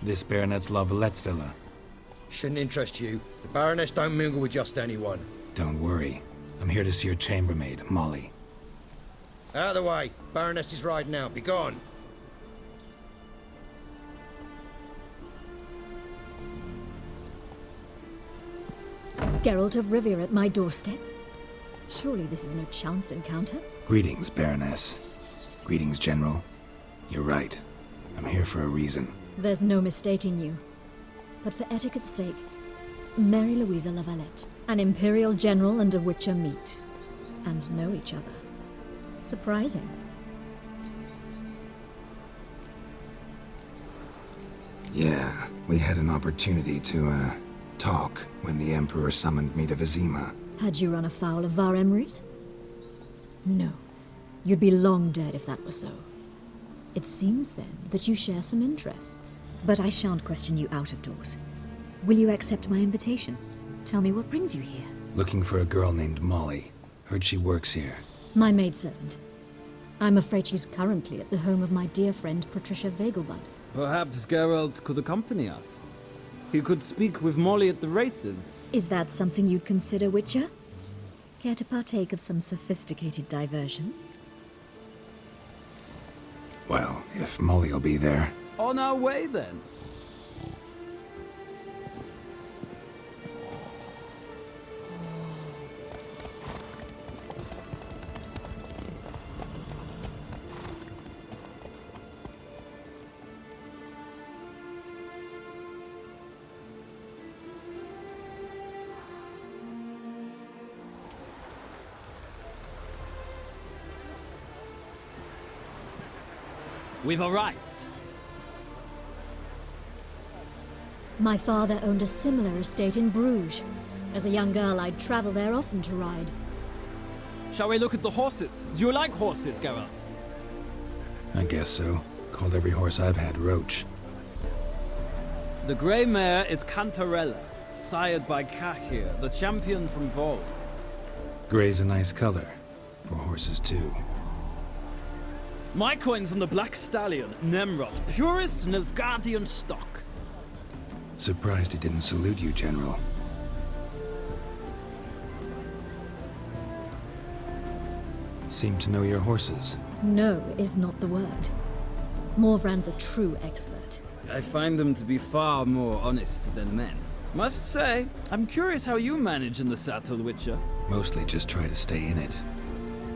This Baronet's La Vallette's villa. Shouldn't interest you. The Baroness don't mingle with just anyone. Don't worry. I'm here to see your chambermaid, Molly. Out of the way. Baroness is riding out. Be gone. Geralt of Rivia at my doorstep? Surely this is no chance encounter? Greetings, Baroness. Greetings, General. You're right. I'm here for a reason. There's no mistaking you. But for etiquette's sake, Mary Louisa La Valette, an Imperial General and a Witcher meet. And know each other. Surprising. Yeah, we had an opportunity to, talk when the Emperor summoned me to Vizima. Had you run afoul of Var Emrys? No. You'd be long dead if that were so. It seems, then, that you share some interests. But I shan't question you out of doors. Will you accept my invitation? Tell me what brings you here. Looking for a girl named Molly. Heard she works here. My maidservant. I'm afraid she's currently at the home of my dear friend Patricia Vegelbud. Perhaps Geralt could accompany us. He could speak with Molly at the races. Is that something you'd consider, Witcher? Care to partake of some sophisticated diversion? Well, if Molly'll be there. On our way, then. We've arrived. My father owned a similar estate in Bruges. As a young girl, I'd travel there often to ride. Shall we look at the horses? Do you like horses, Geralt? I guess so. Called every horse I've had Roach. The grey mare is Cantarella, sired by Cahir, the champion from Vol. Gray's a nice color. For horses, too. My coin's on the Black Stallion, Nemrod, purest Nilfgaardian stock. Surprised he didn't salute you, General. Seem to know your horses. No is not the word. Morvran's a true expert. I find them to be far more honest than men. Must say, I'm curious how you manage in the saddle, Witcher. Mostly just try to stay in it.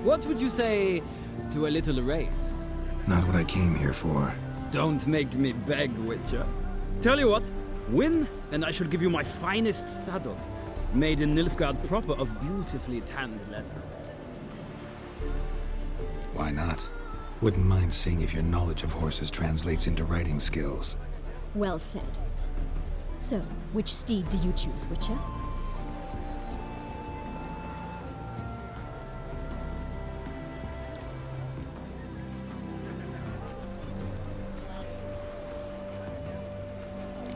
What would you say to a little race? Not what I came here for. Don't make me beg, Witcher. Tell you what, win, and I shall give you my finest saddle, made in Nilfgaard proper of beautifully tanned leather. Why not? Wouldn't mind seeing if your knowledge of horses translates into riding skills. Well said. So, which steed do you choose, Witcher?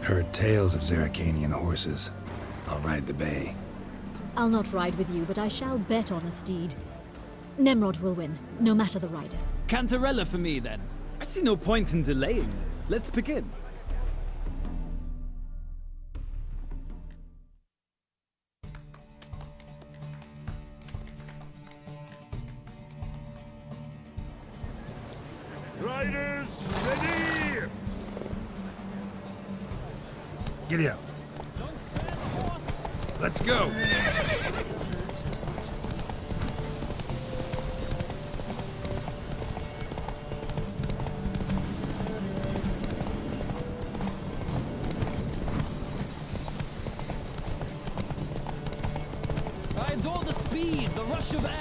Heard tales of Zerrikanian horses. I'll ride the bay. I'll not ride with you, but I shall bet on a steed. Nemrod will win, no matter the rider. Cantarella for me, then. I see no point in delaying this. Let's begin. Riders, ready! Giddy up. Don't spare the horse! Let's go! I adore the speed, the rush of air.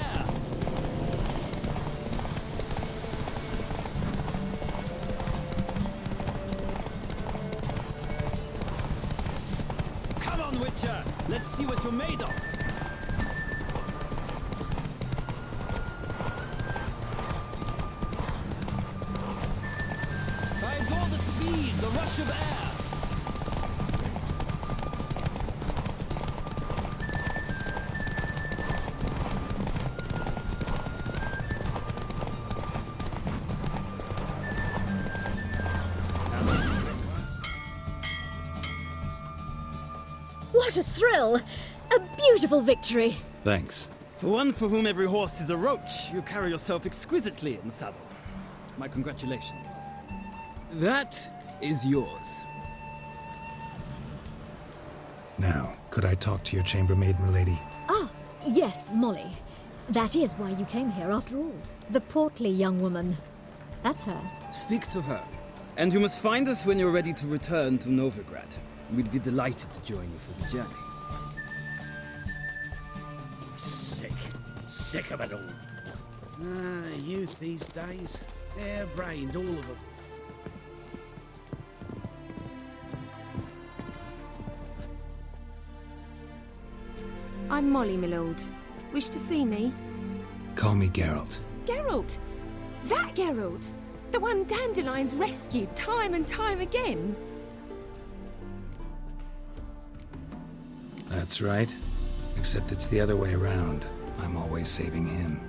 Come on, Witcher! Let's see what you're made of! I adore the speed, the rush of air! What a thrill! A beautiful victory! Thanks. For one for whom every horse is a roach, you carry yourself exquisitely in saddle. My congratulations. That is yours. Now, could I talk to your chambermaid, milady? Ah, yes, Molly. That is why you came here after all. The portly young woman. That's her. Speak to her. And you must find us when you're ready to return to Novigrad. We'd be delighted to join you for the journey. Sick. Sick of it all. Youth these days. Hair-brained, all of them. I'm Molly, my lord. Wish to see me? Call me Geralt. Geralt! That Geralt! The one Dandelion's rescued time and time again! That's right. Except it's the other way around. I'm always saving him.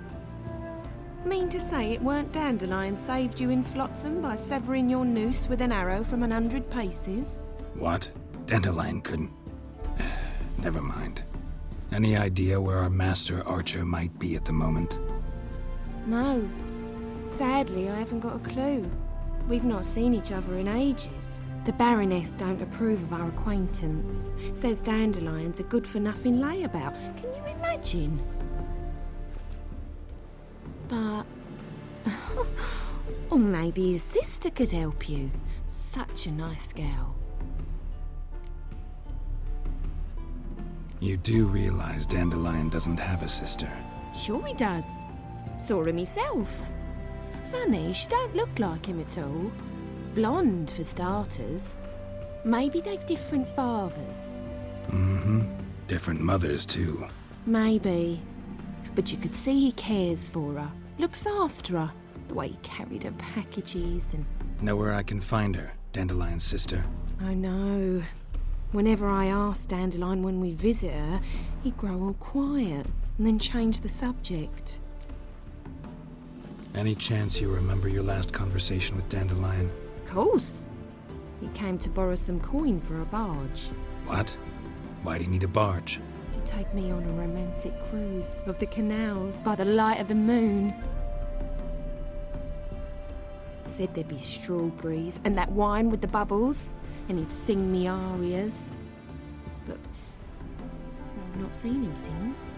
Mean to say it weren't Dandelion saved you in Flotsam by severing your noose with an arrow from 100 paces? What? Dandelion couldn't... Never mind. Any idea where our master archer might be at the moment? No. Sadly, I haven't got a clue. We've not seen each other in ages. The Baroness don't approve of our acquaintance. Says Dandelion's a good-for-nothing layabout. Can you imagine? But... or maybe his sister could help you. Such a nice girl. You do realize Dandelion doesn't have a sister. Sure he does. Saw him myself. Funny, she don't look like him at all. Blonde, for starters. Maybe they've different fathers. Mm-hmm. Different mothers, too. Maybe. But you could see he cares for her. Looks after her. The way he carried her packages and... Know where I can find her, Dandelion's sister? I know. Whenever I asked Dandelion when we'd visit her, he'd grow all quiet and then change the subject. Any chance you remember your last conversation with Dandelion? Course. He came to borrow some coin for a barge. What? Why'd he need a barge? To take me on a romantic cruise of the canals by the light of the moon. Said there'd be strawberries and that wine with the bubbles, and he'd sing me arias. But I've not seen him since.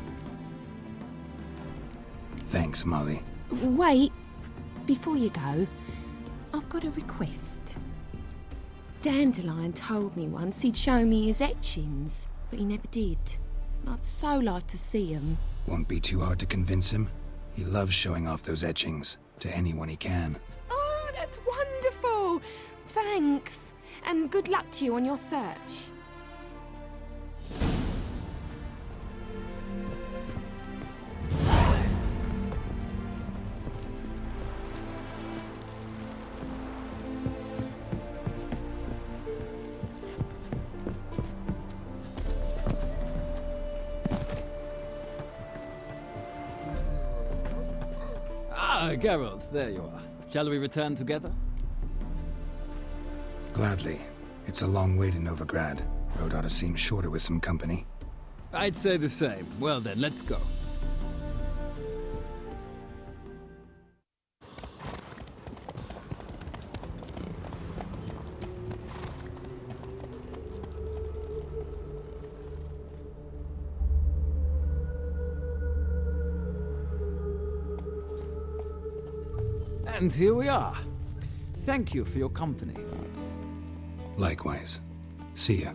Thanks, Molly. Wait, before you go, I've got a request. Dandelion told me once he'd show me his etchings, but he never did. I'd so like to see them. Won't be too hard to convince him. He loves showing off those etchings to anyone he can. Oh, that's wonderful! Thanks, and good luck to you on your search. Ah, Geralt, there you are. Shall we return together? Gladly. It's a long way to Novigrad. Road ought to seem shorter with some company. I'd say the same. Well then, let's go. And here we are. Thank you for your company. Likewise. See ya.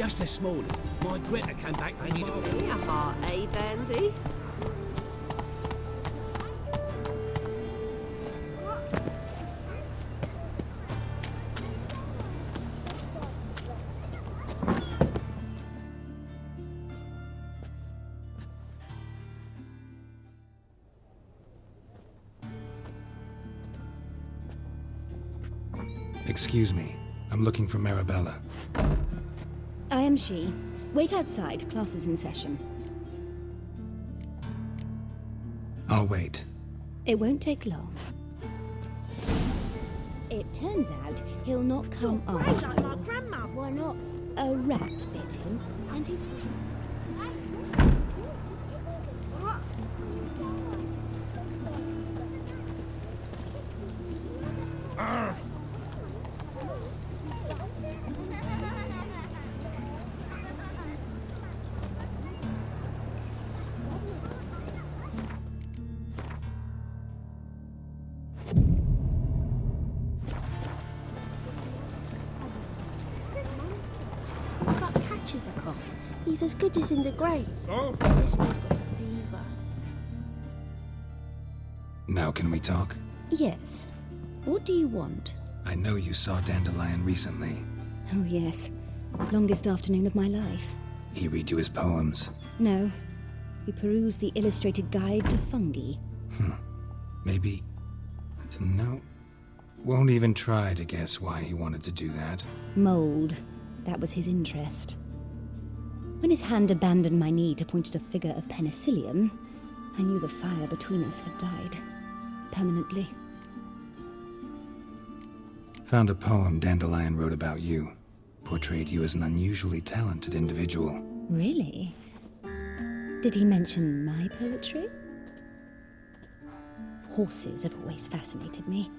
Just this morning, my Greta came back from the bar. A heart, eh, Dandy? Excuse me. I'm looking for Marabella. I am she. Wait outside. Class is in session. I'll wait. It won't take long. It turns out he'll not come You're after great like my all. grandma. Why not? A rat bit him, and he's... Got catches a cough. He's as good as in the grave. Oh? This man's got a fever. Now can we talk? Yes. What do you want? I know you saw Dandelion recently. Oh, yes. Longest afternoon of my life. He read you his poems. No. We perused the illustrated guide to fungi. Maybe... No. Won't even try to guess why he wanted to do that. Mold. That was his interest. When his hand abandoned my knee to point at a figure of penicillium, I knew the fire between us had died. Permanently. Found a poem Dandelion wrote about you. Portrayed you as an unusually talented individual. Really? Did he mention my poetry? Horses have always fascinated me.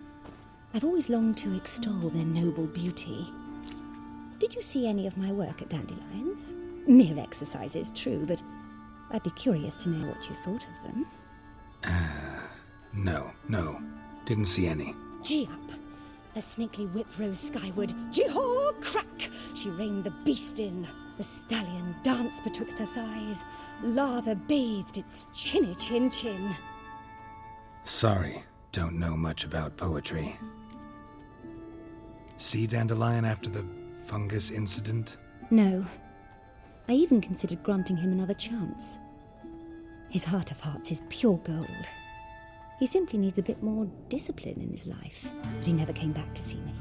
I've always longed to extol their noble beauty. Did you see any of my work at Dandelions? Mere exercises, true, but I'd be curious to know what you thought of them. No. Didn't see any. Gee up! The snakely whip rose skyward. Jee-haw! Crack! She reined the beast in. The stallion danced betwixt her thighs. Lather bathed its chinny chin. Sorry, don't know much about poetry. See Dandelion after the fungus incident? No. I even considered granting him another chance. His heart of hearts is pure gold. He simply needs a bit more discipline in his life. But he never came back to see me.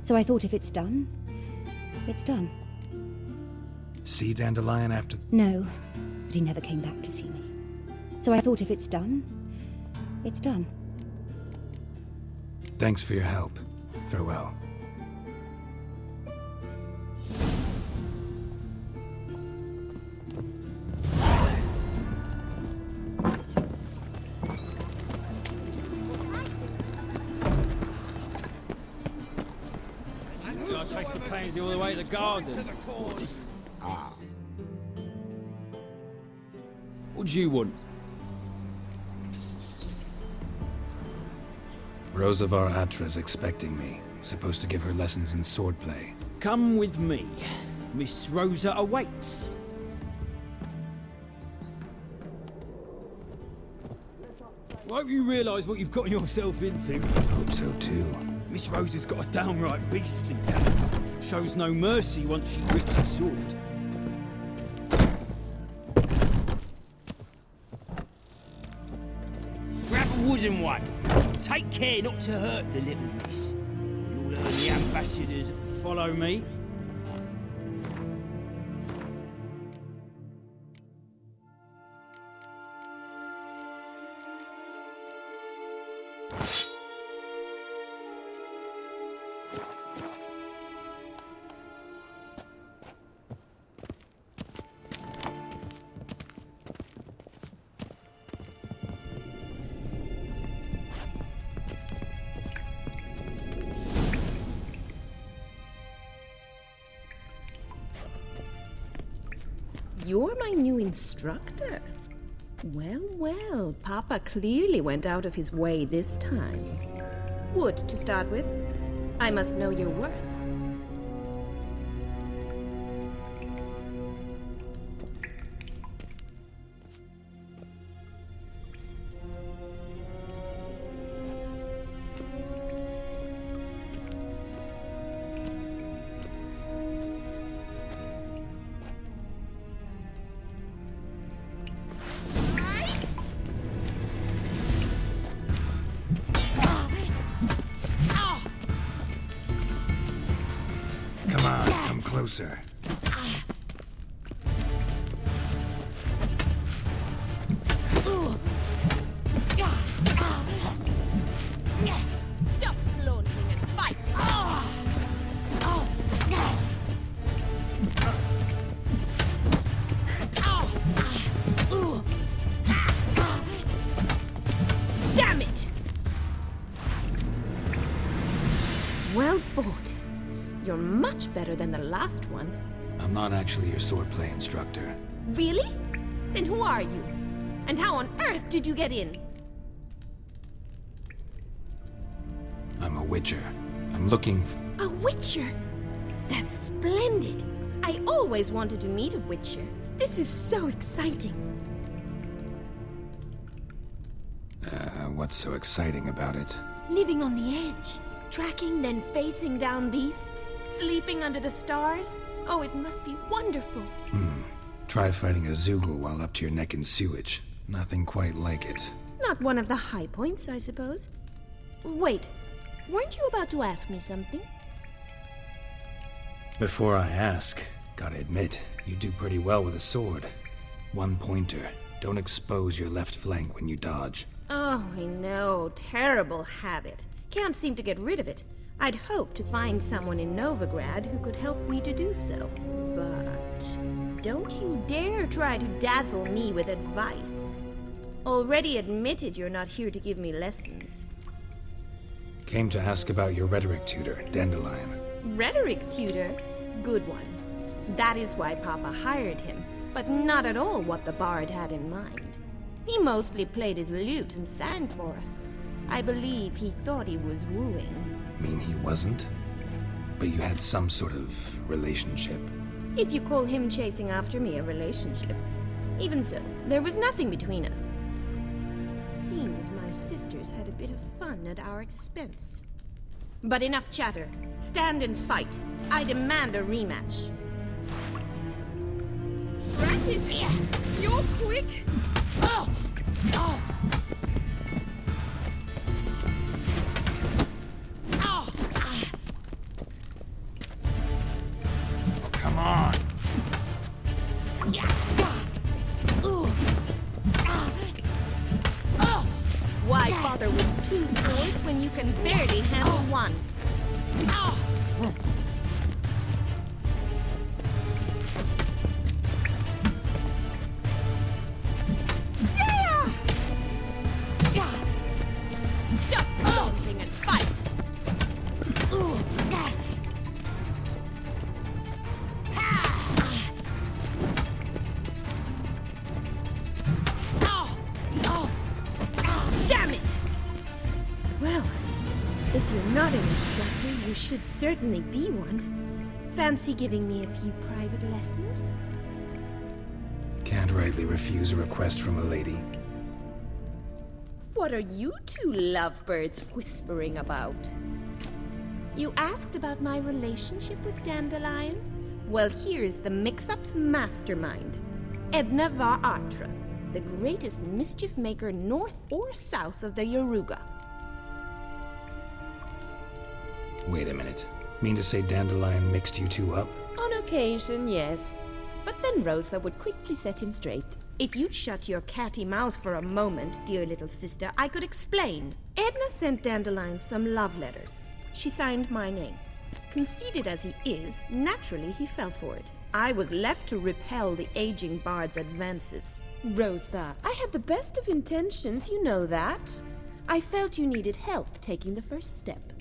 So I thought if it's done, it's done. See Dandelion after... No, but he never came back to see me. So I thought if it's done, it's done. Thanks for your help. Farewell. I chased the pansy all the way to the garden. What do you want? Rosavar Atra's expecting me. Supposed to give her lessons in swordplay. Come with me. Miss Rosa awaits. Won't you realise what you've gotten yourself into? Hope so too. Miss Rosa's got a downright beastly temper. Shows no mercy once she grips a sword. Grab a wooden one. Take care not to hurt the little miss. You'll learn the ambassadors follow me. You're my new instructor. Well, Papa clearly went out of his way this time. Wood, to start with. I must know your worth. closer. Stop flaunting and fight! Damn it! Well fought. You're much better than the last one. I'm not actually your swordplay instructor. Really? Then who are you? And how on earth did you get in? I'm a witcher. I'm looking A witcher? That's splendid. I always wanted to meet a witcher. This is so exciting. What's so exciting about it? Living on the edge. Tracking, then facing down beasts. Sleeping under the stars. Oh, it must be wonderful. Try fighting a Zoogle while up to your neck in sewage. Nothing quite like it. Not one of the high points, I suppose. Wait, weren't you about to ask me something? Before I ask, gotta admit, you do pretty well with a sword. One pointer. Don't expose your left flank when you dodge. Oh, I know. Terrible habit. Can't seem to get rid of it. I'd hoped to find someone in Novigrad who could help me to do so. But don't you dare try to dazzle me with advice. Already admitted you're not here to give me lessons. Came to ask about your rhetoric tutor, Dandelion. Rhetoric tutor? Good one. That is why Papa hired him, but not at all what the bard had in mind. He mostly played his lute and sang for us. I believe he thought he was wooing. Mean he wasn't? But you had some sort of relationship. If you call him chasing after me a relationship. Even so, there was nothing between us. Seems my sisters had a bit of fun at our expense. But enough chatter. Stand and fight. I demand a rematch. Granted! You're quick! Come on! Why bother with two swords when you can barely handle one? Stop flaunting and fight! Damn it! Well, if you're not an instructor, you should certainly be one. Fancy giving me a few private lessons? Can't rightly refuse a request from a lady. What are you two lovebirds whispering about? You asked about my relationship with Dandelion? Well, here's the mix-up's mastermind. Edna var Atra, the greatest mischief maker north or south of the Yaruga. Wait a minute. Mean to say Dandelion mixed you two up? On occasion, yes. But then Rosa would quickly set him straight. If you'd shut your catty mouth for a moment, dear little sister, I could explain. Edna sent Dandelion some love letters. She signed my name. Conceited as he is, naturally he fell for it. I was left to repel the aging bard's advances. Rosa, I had the best of intentions, you know that. I felt you needed help taking the first step.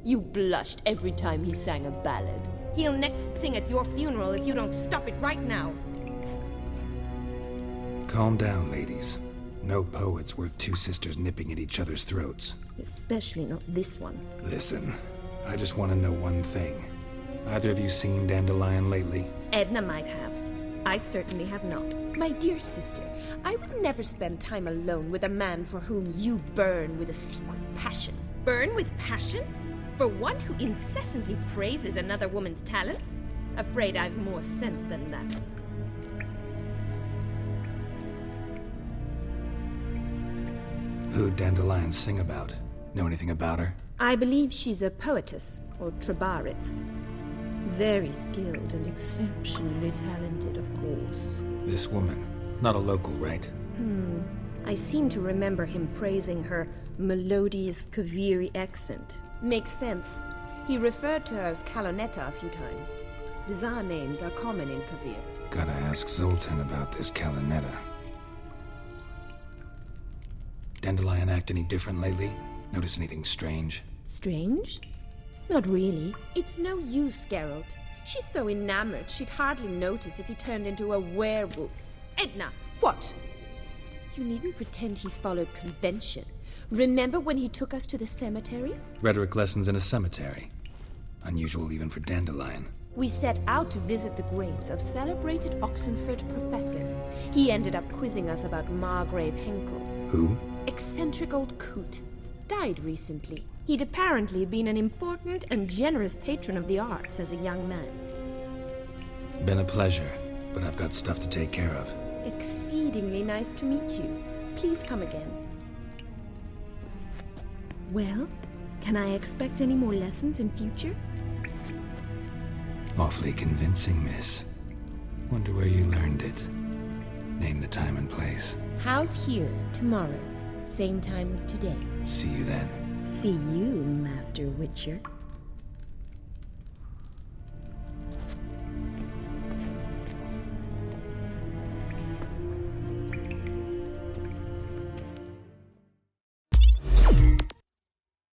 You blushed every time he sang a ballad. He'll next sing at your funeral if you don't stop it right now. Calm down, ladies. No poet's worth two sisters nipping at each other's throats. Especially not this one. Listen, I just want to know one thing. Either of you seen Dandelion lately? Edna might have. I certainly have not. My dear sister, I would never spend time alone with a man for whom you burn with a secret passion. Burn with passion? For one who incessantly praises another woman's talents? Afraid I've more sense than that. Who'd Dandelion sing about? Know anything about her? I believe she's a poetess, or Trebaritz. Very skilled and exceptionally talented, of course. This woman, not a local, right? I seem to remember him praising her melodious Kaviri accent. Makes sense. He referred to her as Kalonetta a few times. Bizarre names are common in Kavir. Gotta ask Zoltan about this Kalonetta. Dandelion act any different lately? Notice anything strange? Strange? Not really. It's no use, Geralt. She's so enamored she'd hardly notice if he turned into a werewolf. Edna, what? You needn't pretend he followed convention. Remember when he took us to the cemetery? Rhetoric lessons in a cemetery. Unusual even for Dandelion. We set out to visit the graves of celebrated Oxenford professors. He ended up quizzing us about Margrave Henkel. Who? Eccentric old coot. Died recently. He'd apparently been an important and generous patron of the arts as a young man. Been a pleasure, but I've got stuff to take care of. Exceedingly nice to meet you. Please come again. Well, can I expect any more lessons in future? Awfully convincing, miss. Wonder where you learned it. Name the time and place. House here, tomorrow. Same time as today. See you then. See you, Master Witcher.